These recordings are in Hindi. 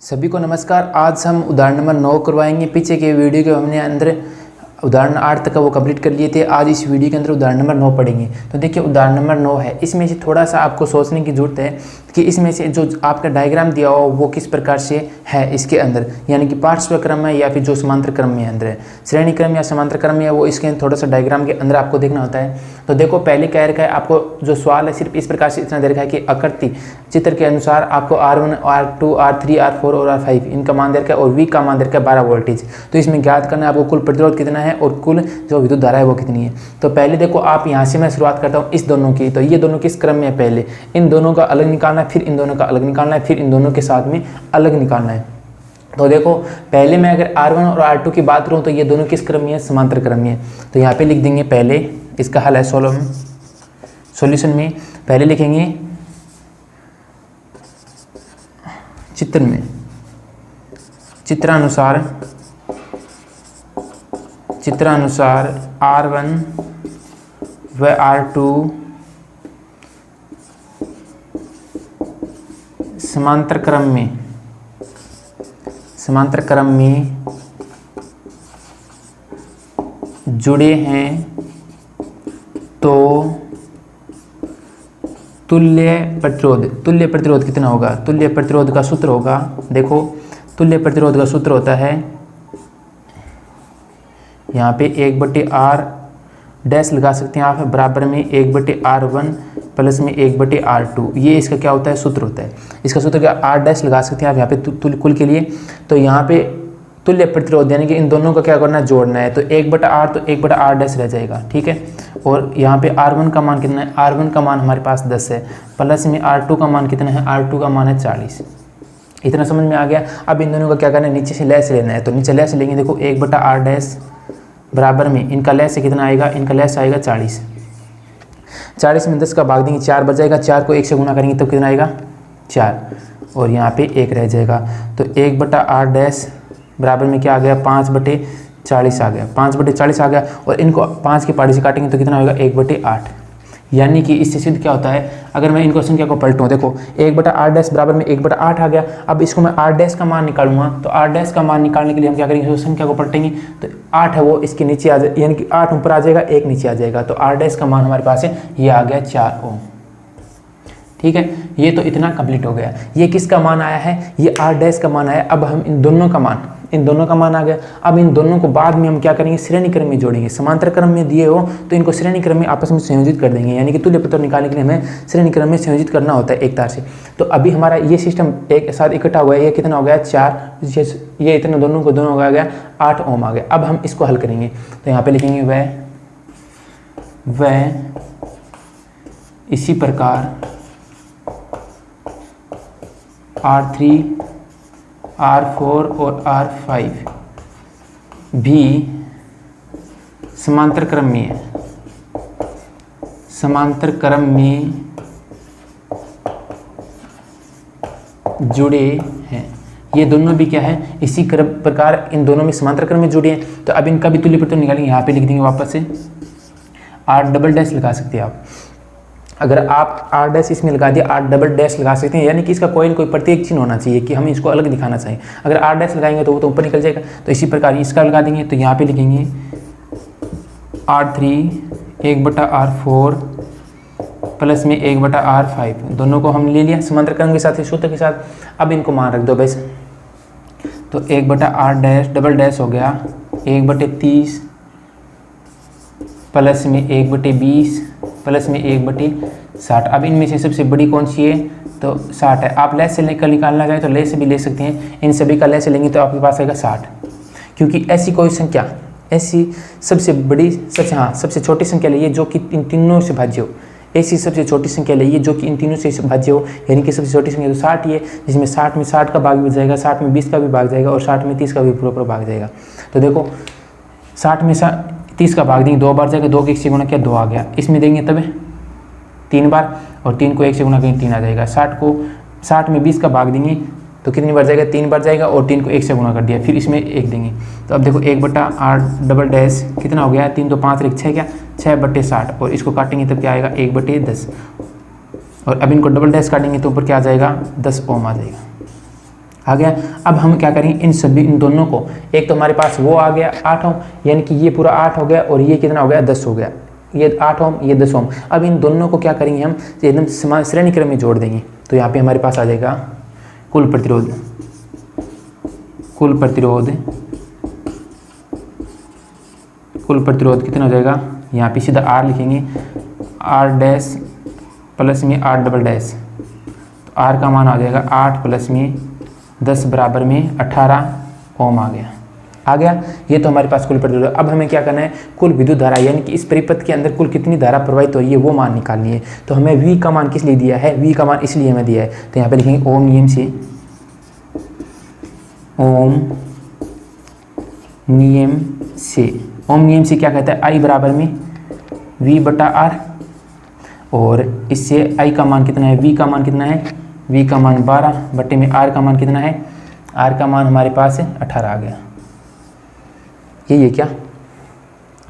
सभी को नमस्कार। आज हम उदाहरण नंबर 9 करवाएंगे। पीछे के वीडियो के हमने अंदर उदाहरण 8 तक का वो कंप्लीट कर लिए थे। आज इस वीडियो के अंदर उदाहरण नंबर 9 पढ़ेंगे। तो देखिए उदाहरण नंबर 9 है। इसमें से थोड़ा सा आपको सोचने की ज़रूरत है कि इसमें से जो आपका डायग्राम दिया हो वो किस प्रकार से है इसके अंदर, यानी कि पार्श्व क्रम है या फिर जो समांतर क्रम में अंदर है, श्रेणी क्रम या समांतर क्रम में है, वो इसके थोड़ा सा डायग्राम के अंदर आपको देखना होता है। तो देखो पहले कह रखा है, आपको जो सवाल है सिर्फ इस प्रकार से इतना दे रखा है कि आकृति चित्र के अनुसार आपको R1, R2, R3, R4 और R5 इनका मान दे रखा है और V का मान दे रखा है 12 वोल्टेज। तो इसमें ज्ञात करना है आपको कुल प्रतिरोध कितना है और कुल जो विद्युत धारा है वो कितनी है। तो पहले देखो आप यहाँ से मैं शुरुआत करता हूँ इस दोनों की। तो ये दोनों किस क्रम में है, पहले इन दोनों का अलग निकालना है, फिर इन दोनों का अलग निकालना है, फिर इन दोनों के साथ में अलग निकालना है। तो देखो पहले मैं अगर R1 और R2 की बात करूँ तो ये दोनों किस क्रम में है, समांतर क्रम में है। तो यहाँ पे लिख देंगे पहले इसका हल है सॉल्यूशन में पहले लिखेंगे चित्र में चित्रानुसार R1 व R2 समांतर क्रम में जुड़े हैं तो तुल्य प्रतिरोध कितना होगा। तुल्य प्रतिरोध का सूत्र होगा, देखो तुल्य प्रतिरोध का सूत्र होता है यहाँ पे 1/R डैश लगा सकते हैं आप, बराबर में 1/R1 प्लस में 1/R2। ये इसका क्या होता है, सूत्र होता है। इसका सूत्र क्या, R डैश लगा सकते हैं आप यहाँ पे कुल के लिए। तो यहाँ पे तुल्य प्रतिरोध यानी कि इन दोनों का क्या करना है, जोड़ना है। तो 1/R तो 1/R डैश रह जाएगा, ठीक है। और यहाँ पे R1 का मान कितना है, R1 का मान हमारे पास 10 है, प्लस में R2 का मान कितना है, R2 का मान है 40। इतना समझ में आ गया। अब इन दोनों का क्या करना है, नीचे से लेस लेना है। तो नीचे लेस लेंगे, देखो 1/R डैश बराबर में इनका लेस से कितना आएगा, इनका लेस आएगा 40। 40 में 10 का भाग देंगे 4 बच जाएगा, 4 को 1 से गुना करेंगे तो कितना आएगा 4, और यहाँ पे 1 रह जाएगा। तो 1/R डैश बराबर में क्या आ गया, 5/40 आ गया, 5/40 आ गया। और इनको 5 की पारी से काटेंगे तो कितना होगा 1/8। यानी कि इससे सिद्ध क्या होता है, अगर मैं इनको संख्या को पलटूँ, देखो 1/R डैश बराबर में 1/8 आ गया। अब इसको मैं R डैश का मान निकालूंगा, तो R डैश का मान निकालने के लिए हम क्या करेंगे, संख्या को पलटेंगे। तो 8 है वो इसके नीचे आ जाए, यानी कि 8 ऊपर आ जाएगा, 1 नीचे आ जाएगा। तो R डैश का मान हमारे पास है, ये आ गया 4 ओम, ठीक है। ये तो इतना कंप्लीट हो गया। ये किसका मान आया है, ये R डैश का मान आया। अब हम इन दोनों का मान आ गया। अब इन दोनों को बाद में हम क्या करेंगे, श्रेणी क्रम में जोड़ेंगे। समांतर क्रम में दिए हो तो इनको श्रेणी क्रम में आपस में संयोजित कर देंगे, यानी कि तुल्य प्रतिरोध निकालने के लिए हमें श्रेणी क्रम में संयोजित करना होता है एक तार से। तो अभी हमारा ये सिस्टम एक साथ इकट्ठा हुआ है। ये कितना हो गया 4, ये इतना दोनों को दोनों हो गया 8 ओम आ गया। अब हम इसको हल करेंगे, तो यहाँ पे लिखेंगे वह इसी प्रकार R3, R4 और R5 भी समांतर क्रम में जुड़े हैं। ये दोनों भी क्या है, इसी प्रकार इन दोनों में समांतर क्रम में जुड़े हैं। तो अब इनका भी तुल्य प्रतिरोध निकालेंगे। यहाँ पे लिख देंगे वापस से R डबल डैश लगा सकते हैं आप। अगर आप R डैश इसमें लगा दिया, R डबल डैश लगा सकते हैं, यानी कि इसका कोई प्रत्येक चिन्ह होना चाहिए कि हम इसको अलग दिखाना चाहिए। अगर R डैश लगाएंगे तो वो तो ऊपर निकल जाएगा। तो इसी प्रकार इसका लगा देंगे। तो यहाँ पे लिखेंगे R3 1/R4 प्लस में 1/R5। दोनों को हम ले लिया समांतर क्रम के साथ, सूत्र के साथ। अब इनको मान रख दो बस। तो 1/R डैश डबल डैश हो गया 1/30 प्लस में 1/20 प्लस में 1/60। अब इनमें से सबसे बड़ी कौन सी है, तो 60 है। आप लेस से लेकर निकालना चाहें तो लेस से भी ले सकते हैं। इन सभी का लेस से लेंगे तो आपके पास आएगा 60, क्योंकि ऐसी कोई संख्या, ऐसी सबसे बड़ी सबसे छोटी संख्या लिए जो कि इन तीनों से भाज्य हो। ऐसी सबसे छोटी संख्या लिए जो कि इन तीनों से भाज्य हो, यानी कि सबसे छोटी संख्या तो 60 ही है, जिसमें 60 में 60 का भाग भी जाएगा, 60 में 20 का भी भाग जाएगा और 60 में 30 का भी पूरा भाग जाएगा। तो देखो 60 में 30 का भाग देंगे 2 बार जाएगा, 2 के 1 से गुना किया 2 आ गया। इसमें देंगे तब 3 बार, और 3 को 1 से गुना करेंगे 3 आ जाएगा। 60 में 20 का भाग देंगे तो कितनी बार जाएगा, 3 बार जाएगा, और 3 को 1 से गुना कर दिया, फिर इसमें 1 देंगे। तो अब देखो 1/R डबल डैश कितना हो गया, 3 तो 5 1 6 क्या 6/60, और इसको काटेंगे तो क्या आएगा 1/10, और अब इनको डबल डैश काटेंगे तो ऊपर क्या आ जाएगा 10 ओम आ जाएगा। आ गया। अब हम क्या करेंगे, इन दोनों को, एक तो हमारे पास वो आ गया 8 ओम, यानी कि ये पूरा 8 हो गया और ये कितना हो गया 10 हो गया, ये 8 ओम ये 10 ओम। अब इन दोनों को क्या करेंगे हम एकदम समान श्रेणी क्रम में जोड़ देंगे। तो यहाँ पे हमारे पास आ जाएगा कुल प्रतिरोध कितना हो जाएगा, यहाँ पे सीधा R लिखेंगे, R डैश प्लस में R डबल डैश, तो R का मान आ जाएगा 8 प्लस में 10 बराबर में 18 ओम आ गया। ये तो हमारे पास कुल प्रतिरोध। अब हमें क्या करना है, कुल विद्युत धारा यानी कि इस परिपथ के अंदर कुल कितनी धारा प्रवाहित हो रही है वो मान निकालनी है। तो हमें V का मान किस लिए दिया है, V का मान इसलिए हमें दिया है, तो यहाँ पे लिखेंगे ओम नियम से क्या कहता है, I बराबर में V बटा R, और इससे I का मान कितना है, V का मान कितना है, V का मान 12 बटे में R का मान कितना है, R का मान हमारे पास है 18 आ गया। यही है क्या,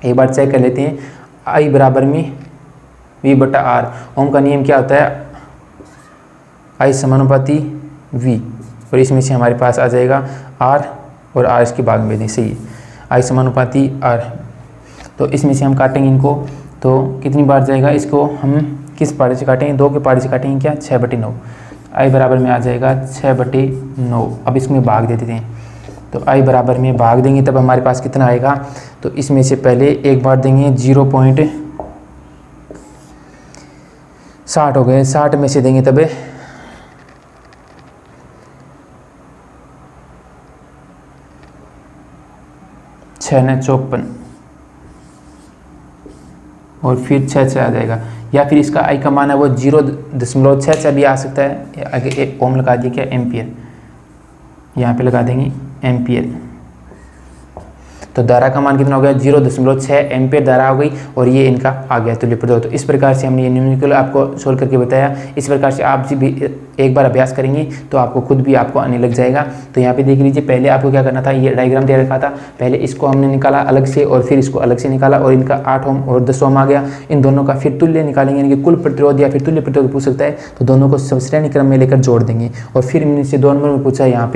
एक बार चेक कर लेते हैं। I बराबर में V बटा R, ओम का नियम क्या होता है, I समानुपाती V, और इसमें से हमारे पास आ जाएगा R और R इसके भाग में दें, सही है, I समानुपाती R। तो इसमें से हम काटेंगे इनको, तो कितनी बार जाएगा, इसको हम किस पारी से काटेंगे, 2 के पारी से काटेंगे क्या, 6/9। I बराबर में आ जाएगा 6/9। अब इसमें भाग दे देते हैं, तो I बराबर में भाग देंगे तब हमारे पास कितना आएगा, तो इसमें से पहले एक बार देंगे 0.60 हो गए, 60 में से देंगे तब 6 ने 54 और फिर 6 आ जाएगा, या फिर इसका I का मान है वो 0.66 भी आ सकता है। आगे एक ओम लगा दिए क्या, एम्पियर, यहाँ पे लगा देंगे एम्पियर। तो धारा का मान कितना हो गया, 0.6 एम्पियर धारा हो गई, और ये इनका आ गया तुल्य प्रतिरोध। तो इस प्रकार से हमने ये न्यूमेरिकल आपको सोल्व करके बताया। इस प्रकार से आप भी एक बार अभ्यास करेंगे तो आपको खुद भी आपको आने लग जाएगा। तो यहाँ पे देख लीजिए, पहले आपको क्या करना था, ये डायग्राम दे रखा था, पहले इसको हमने निकाला अलग से और फिर इसको अलग से निकाला, और इनका 8 ओम और 10 ओम आ गया। इन दोनों का फिर तुल्य निकालेंगे, यानी कि कुल प्रतिरोध या फिर तुल्य प्रतिरोध पूछ सकता है, तो दोनों को श्रेणी क्रम में लेकर जोड़ देंगे। और फिर इनसे 2 नंबर में पूछा, यहाँ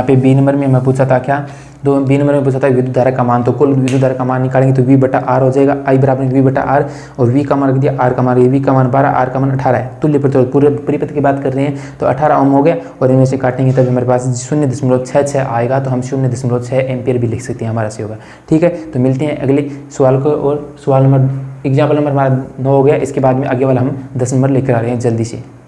पे बी नंबर में हमें पूछा था क्या, बी नंबर में पूछा था विद्युत धारा का मान। तो कुल विद्युत धारा का मान निकालेंगे तो V बटा R हो जाएगा, I बराबर V बटा R, और V का मान रख दिया, R का मान, V का मान 12, R का मान 18 है। तुल्य प्रतिरोध पूरे परिपथ की बात कर रहे हैं, तो 18 ओम हो गया, और इनमें से काटेंगे तब हमारे पास 0.66 आएगा, तो हम 0.6 एम्पियर भी लिख सकते हैं, हमारा से होगा। ठीक है, तो मिलते हैं अगले सवाल को, और सवाल नंबर एग्जाम्पल नंबर हमारा 9 हो गया। इसके बाद में आगे वाला हम 10 नंबर लेकर आ रहे हैं जल्दी से।